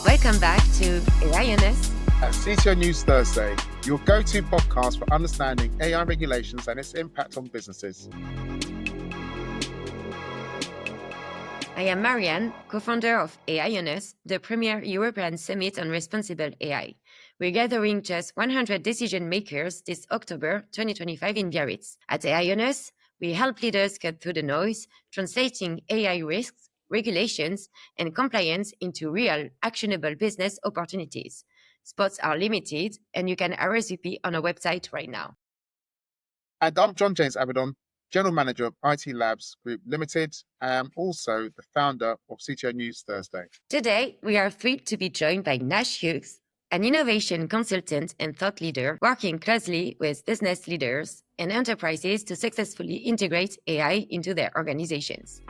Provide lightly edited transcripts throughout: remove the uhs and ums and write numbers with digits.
Welcome back to Marianne at CTO News Thursday, your go-to podcast for understanding AI regulations and its impact on businesses. I am Marianne, co-founder of AI-Us, the premier European summit on responsible AI. We're gathering just 100 decision makers this October 2025 in Biarritz. At AI-Us, we help leaders cut through the noise, translating AI risks, regulations, and compliance into real, actionable business opportunities. Spots are limited, and you can RSVP on our website right now. And I'm John James Avedon, General Manager of IT Labs Group Limited. I am also the founder of CTO News Thursday. Today, we are thrilled to be joined by Nash Hughes, an innovation consultant and thought leader working closely with business leaders and enterprises to successfully integrate AI into their organizations.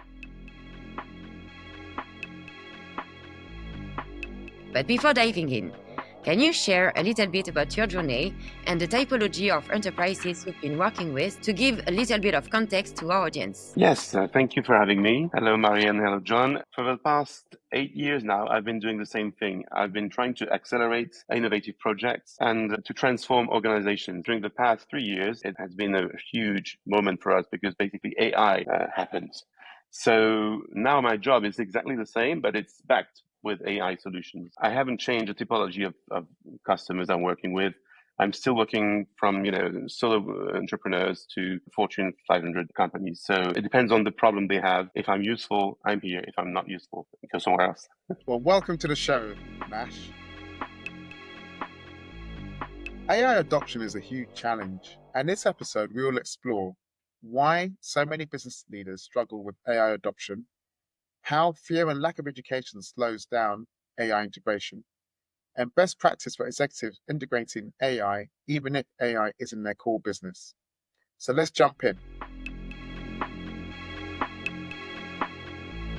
But before diving in, can you share a little bit about your journey and the typology of enterprises you've been working with to give a little bit of context to our audience? Yes, thank you for having me. Hello, Marianne. Hello, John. For the past 8 years now, I've been doing the same thing. I've been trying to accelerate innovative projects and to transform organizations. During the past 3 years, it has been a huge moment for us because basically AI happens. So now my job is exactly the same, but it's backed with AI solutions. I haven't changed the typology of customers I'm working with. I'm still working from, solo entrepreneurs to Fortune 500 companies. So it depends on the problem they have. If I'm useful, I'm here. If I'm not useful, I go somewhere else. Well, welcome to the show, Nash. AI adoption is a huge challenge. And this episode, we will explore why so many business leaders struggle with AI adoption, how fear and lack of education slows down AI integration, and best practice for executives integrating AI, even if AI isn't their core business. So let's jump in.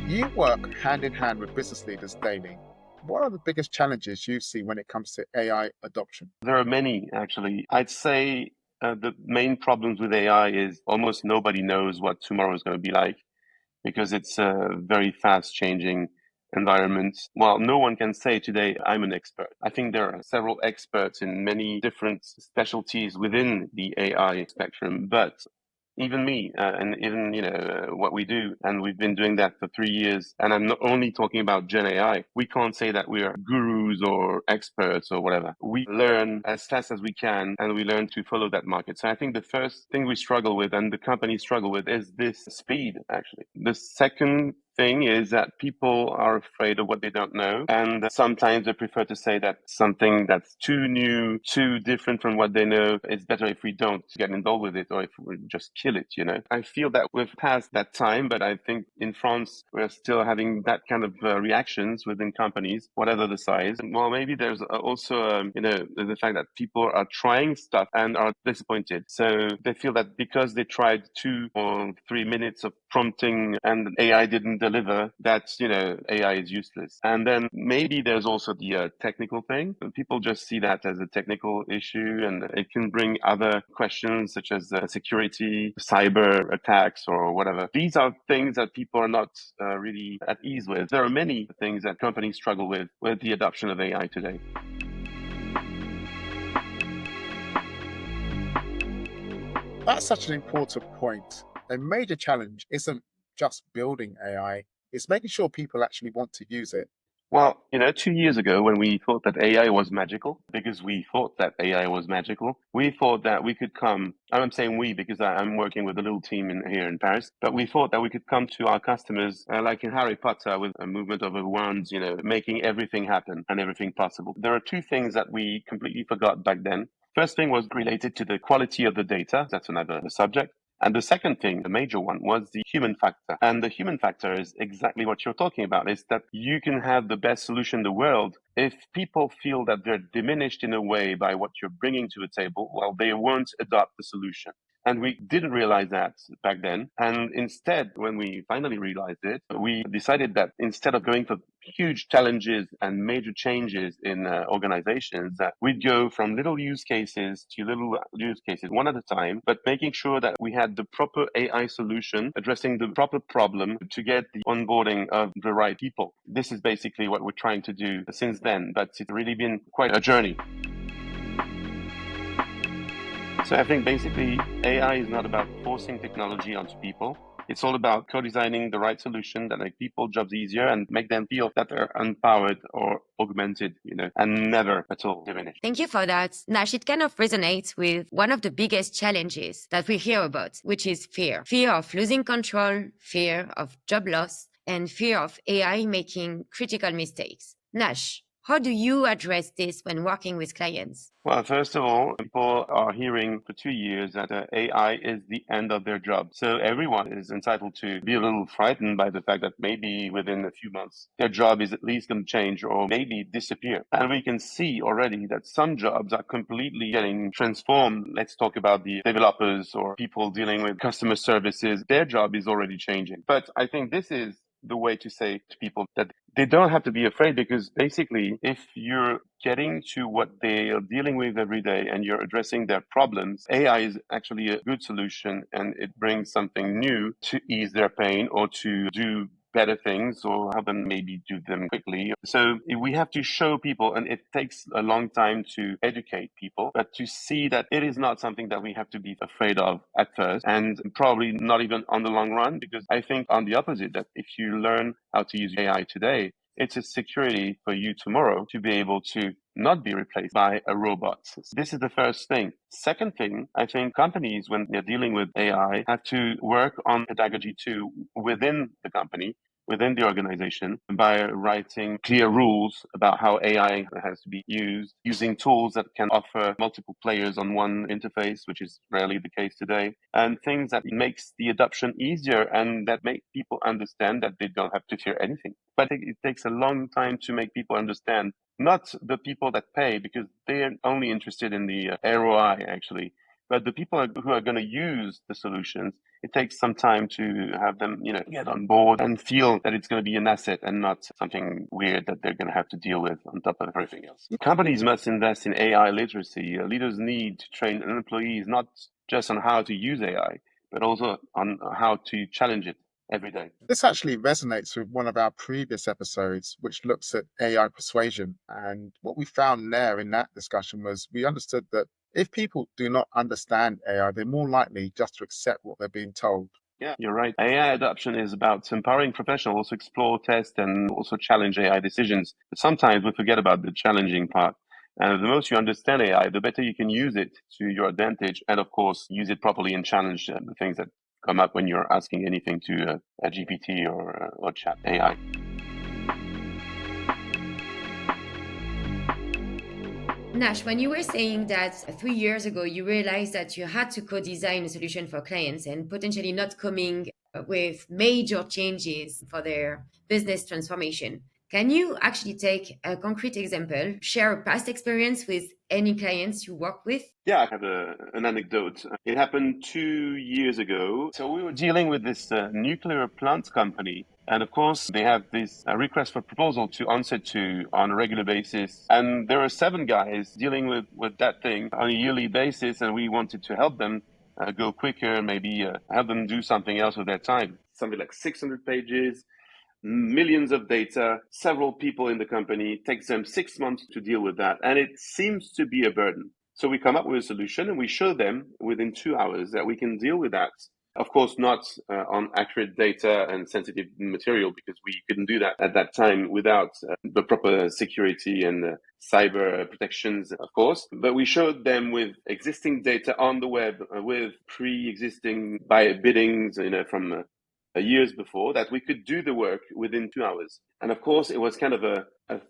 You work hand in hand with business leaders daily. What are the biggest challenges you see when it comes to AI adoption? There are many, actually. I'd say the main problems with AI is almost nobody knows what tomorrow is going to be like because it's a very fast changing environment. Well, no one can say today I'm an expert. I think there are several experts in many different specialties within the AI spectrum, but even me and even what we do, and we've been doing that for 3 years, and I'm not only talking about Gen AI. We can't say that we are gurus or experts or whatever. We learn as fast as we can, and we learn to follow that market. So I think the first thing we struggle with, and the companies struggle with, is this speed, actually. The second thing is that people are afraid of what they don't know, and sometimes they prefer to say that something that's too new, too different from what they know, it's better if we don't get involved with it, or if we just kill it. I feel that we've passed that time, but I think in France we're still having that kind of reactions within companies, whatever the size. Well, maybe there's also the fact that people are trying stuff and are disappointed, so they feel that because they tried 2 or 3 minutes of prompting and AI didn't deliver, that AI is useless. And then maybe there's also the technical thing. People just see that as a technical issue, and it can bring other questions such as security, cyber attacks, or whatever. These are things that people are not really at ease with. There are many things that companies struggle with the adoption of AI today. That's such an important point. A major challenge isn't just building AI, it's making sure people actually want to use it. Well, 2 years ago, when we thought that AI was magical, because we thought that AI was magical, we thought that we could come, and I'm saying we because I'm working with a little team here in Paris, but we thought that we could come to our customers like in Harry Potter with a movement of a wand, making everything happen and everything possible. There are 2 things that we completely forgot back then. First thing was related to the quality of the data. That's another subject. And the second thing, the major one, was the human factor. And the human factor is exactly what you're talking about, is that you can have the best solution in the world. If people feel that they're diminished in a way by what you're bringing to the table, well, they won't adopt the solution. And we didn't realize that back then. And instead, when we finally realized it, we decided that instead of going for huge challenges and major changes in organizations, that we'd go from little use cases to little use cases one at a time, but making sure that we had the proper AI solution addressing the proper problem to get the onboarding of the right people. This is basically what we're trying to do since then, but it's really been quite a journey. So I think basically AI is not about forcing technology onto people. It's all about co-designing the right solution that make people's jobs easier and make them feel that they're empowered or augmented, and never at all diminished. Thank you for that. Nash, it kind of resonates with one of the biggest challenges that we hear about, which is fear. Fear of losing control, fear of job loss, and fear of AI making critical mistakes. Nash, how do you address this when working with clients? Well, first of all, people are hearing for 2 years that AI is the end of their job. So everyone is entitled to be a little frightened by the fact that maybe within a few months, their job is at least going to change or maybe disappear. And we can see already that some jobs are completely getting transformed. Let's talk about the developers or people dealing with customer services. Their job is already changing. But I think this is the way to say to people that they don't have to be afraid, because basically if you're getting to what they are dealing with every day and you're addressing their problems, AI is actually a good solution, and it brings something new to ease their pain or to do better things or help them maybe do them quickly. So we have to show people, and it takes a long time to educate people, but to see that it is not something that we have to be afraid of at first, and probably not even on the long run, because I think on the opposite, that if you learn how to use AI today, it's a security for you tomorrow to be able to not be replaced by a robot. This is the first thing. Second thing, I think companies, when they're dealing with AI, have to work on pedagogy too within the company, within the organization, by writing clear rules about how AI has to be used, using tools that can offer multiple players on one interface, which is rarely the case today, and things that makes the adoption easier and that make people understand that they don't have to fear anything. But it takes a long time to make people understand, not the people that pay, because they're only interested in the ROI actually, but the people who are going to use the solutions. It takes some time to have them, get on board and feel that it's going to be an asset and not something weird that they're going to have to deal with on top of everything else. Companies must invest in AI literacy. Leaders need to train employees not just on how to use AI, but also on how to challenge it every day. This actually resonates with one of our previous episodes, which looks at AI persuasion. And what we found there in that discussion was we understood that if people do not understand AI, they're more likely just to accept what they're being told. Yeah, you're right. AI adoption is about empowering professionals to explore, test, and also challenge AI decisions. But sometimes we forget about the challenging part. And the most you understand AI, the better you can use it to your advantage, and of course, use it properly and challenge the things that come up when you're asking anything to a GPT or chat AI. Nash, when you were saying that 3 years ago, you realized that you had to co-design a solution for clients and potentially not coming with major changes for their business transformation. Can you actually take a concrete example, share a past experience with any clients you work with? Yeah, I have an anecdote. It happened 2 years ago. So we were dealing with this nuclear plant company. And of course, they have this request for proposal to answer to on a regular basis. And there are 7 guys dealing with that thing on a yearly basis. And we wanted to help them go quicker, maybe have them do something else with their time. Something like 600 pages. Millions of data, several people in the company, takes them 6 months to deal with that. And it seems to be a burden. So we come up with a solution and we show them within 2 hours that we can deal with that. Of course, not on accurate data and sensitive material, because we couldn't do that at that time without the proper security and cyber protections, of course. But we showed them with existing data on the web, with pre-existing biddings, from years before, that we could do the work within 2 hours. And of course, it was kind of a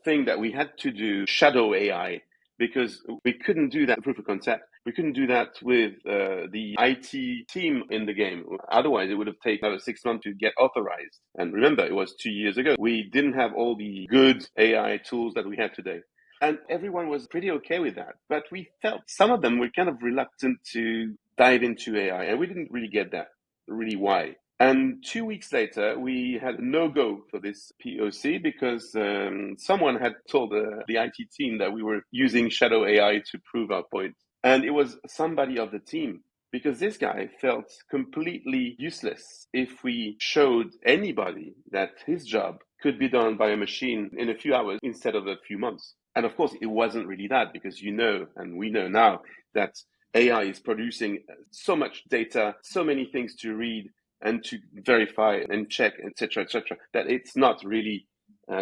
thing that we had to do shadow AI, because we couldn't do that proof of concept. We couldn't do that with the IT team in the game. Otherwise, it would have taken another 6 months to get authorized. And remember, it was 2 years ago. We didn't have all the good AI tools that we have today. And everyone was pretty okay with that. But we felt some of them were kind of reluctant to dive into AI, and we didn't really get that, really why. And 2 weeks later, we had a no-go for this POC because someone had told the IT team that we were using shadow AI to prove our point. And it was somebody of the team, because this guy felt completely useless if we showed anybody that his job could be done by a machine in a few hours instead of a few months. And of course, it wasn't really that, because and we know now that AI is producing so much data, so many things to read and to verify and check, etc., that it's not really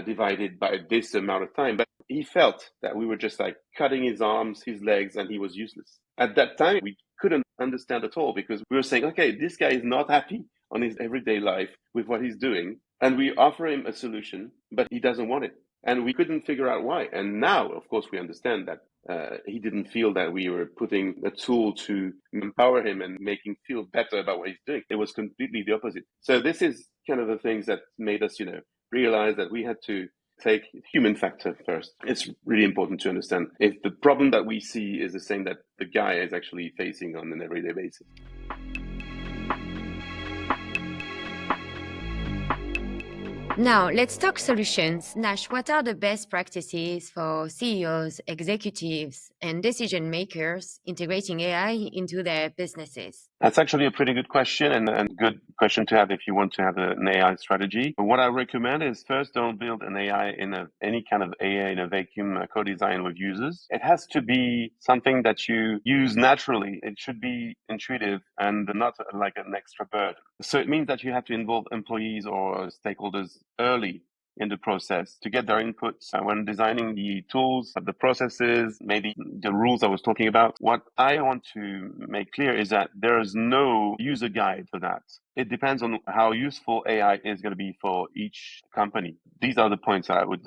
divided by this amount of time. But he felt that we were just like cutting his arms, his legs, and he was useless. At that time, we couldn't understand at all, because we were saying, okay, this guy is not happy on his everyday life with what he's doing. And we offer him a solution, but he doesn't want it. And we couldn't figure out why. And now, of course, we understand that he didn't feel that we were putting a tool to empower him and make him feel better about what he's doing. It was completely the opposite. So this is kind of the things that made us, realize that we had to take human factor first. It's really important to understand if the problem that we see is the same that the guy is actually facing on an everyday basis. Now, let's talk solutions. Nash, what are the best practices for CEOs, executives, and decision makers integrating AI into their businesses? That's actually a pretty good question, and good question to have if you want to have an AI strategy. But what I recommend is first, don't build an AI any kind of AI in a vacuum co-design with users. It has to be something that you use naturally. It should be intuitive and not like an extra burden. So it means that you have to involve employees or stakeholders early in the process to get their inputs when designing the tools, the processes, maybe the rules I was talking about. What I want to make clear is that there is no user guide for that. It depends on how useful AI is going to be for each company. These are the points that I would,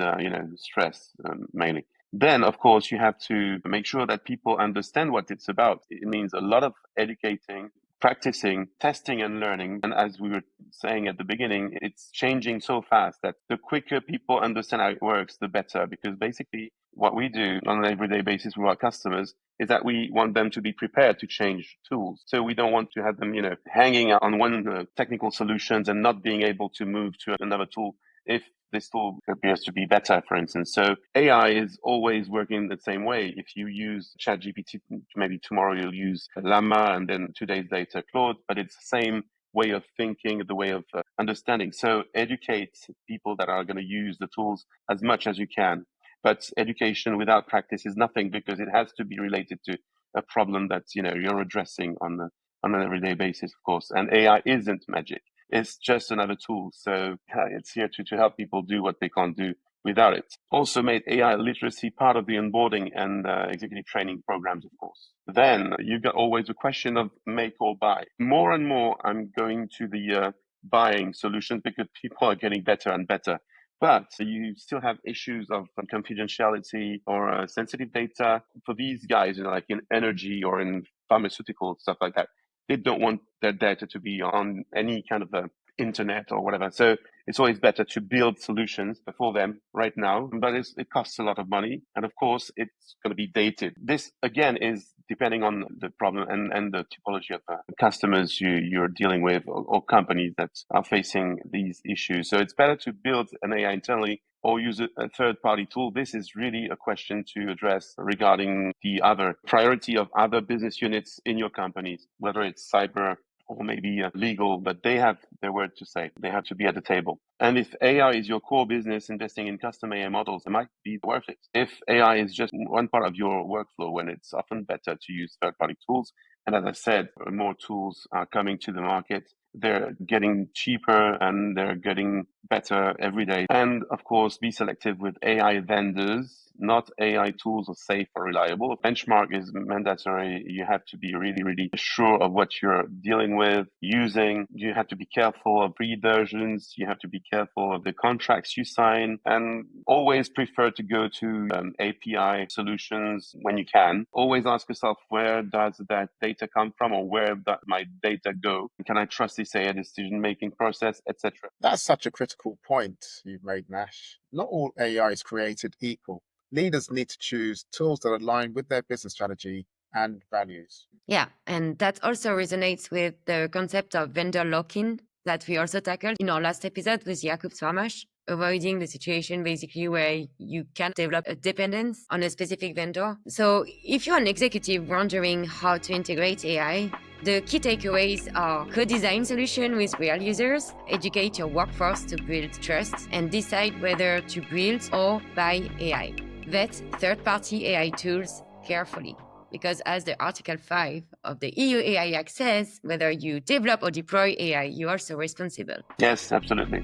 stress mainly. Then, of course, you have to make sure that people understand what it's about. It means a lot of educating, practicing, testing and learning. And as we were saying at the beginning, it's changing so fast that the quicker people understand how it works, the better. Because basically what we do on an everyday basis with our customers is that we want them to be prepared to change tools. So we don't want to have them, hanging on one technical solutions and not being able to move to another tool if this tool appears to be better, for instance. So AI is always working the same way. If you use ChatGPT, maybe tomorrow you'll use Llama and then 2 days later Claude, but it's the same way of thinking, the way of understanding. So educate people that are going to use the tools as much as you can. But education without practice is nothing, because it has to be related to a problem that you're addressing on an everyday basis, of course. And AI isn't magic. It's just another tool. So it's here to help people do what they can't do without it. Also made AI literacy part of the onboarding and executive training programs, of course. Then you've got always a question of make or buy. More and more, I'm going to the buying solutions, because people are getting better and better. But you still have issues of confidentiality or sensitive data. For these guys, like in energy or in pharmaceutical stuff like that, they don't want their data to be on any kind of internet or whatever. So it's always better to build solutions for them right now, but it costs a lot of money. And of course, it's going to be dated. This, again, is depending on the problem and the typology of customers you're dealing with, or companies that are facing these issues. So it's better to build an AI internally or use a third-party tool. This is really a question to address regarding the other priority of other business units in your companies, whether it's cyber or maybe legal, but they have their word to say. They have to be at the table. And if AI is your core business, investing in custom AI models, it might be worth it. If AI is just one part of your workflow, when it's often better to use third-party tools. And as I said, more tools are coming to the market. They're getting cheaper and they're getting better every day. And of course, be selective with AI vendors. Not AI tools are safe or reliable. Benchmark is mandatory. You have to be really, really sure of what you're dealing with, using. You have to be careful of free versions. You have to be careful of the contracts you sign, and always prefer to go to API solutions when you can. Always ask yourself, where does that data come from, or where does my data go? Can I trust this AI decision-making process, etc.? That's such a critical point you've made, Nash. Not all AI is created equal. leaders need to choose tools that align with their business strategy and values. Yeah, and that also resonates with the concept of vendor lock-in that we also tackled in our last episode with Jakub Swamash, avoiding the situation basically where you can't develop a dependence on a specific vendor. So if you're an executive wondering how to integrate AI, the key takeaways are co-design solution with real users, educate your workforce to build trust, and decide whether to build or buy AI. Vet third-party AI tools carefully. Because as the Article 5 of the EU AI Act says, whether you develop or deploy AI, you're also responsible. Yes, absolutely.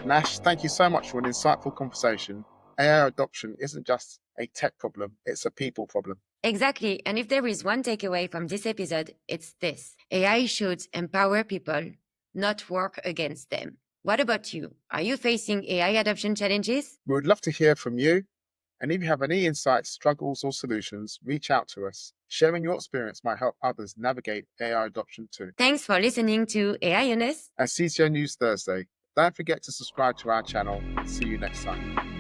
Nash, thank you so much for an insightful conversation. AI adoption isn't just a tech problem, it's a people problem. Exactly. And if there is one takeaway from this episode, it's this. AI should empower people, not work against them. What about you? Are you facing AI adoption challenges? We would love to hear from you. And if you have any insights, struggles, or solutions, reach out to us. Sharing your experience might help others navigate AI adoption too. Thanks for listening to AI Honest And CTO News Thursday. Don't forget to subscribe to our channel. See you next time.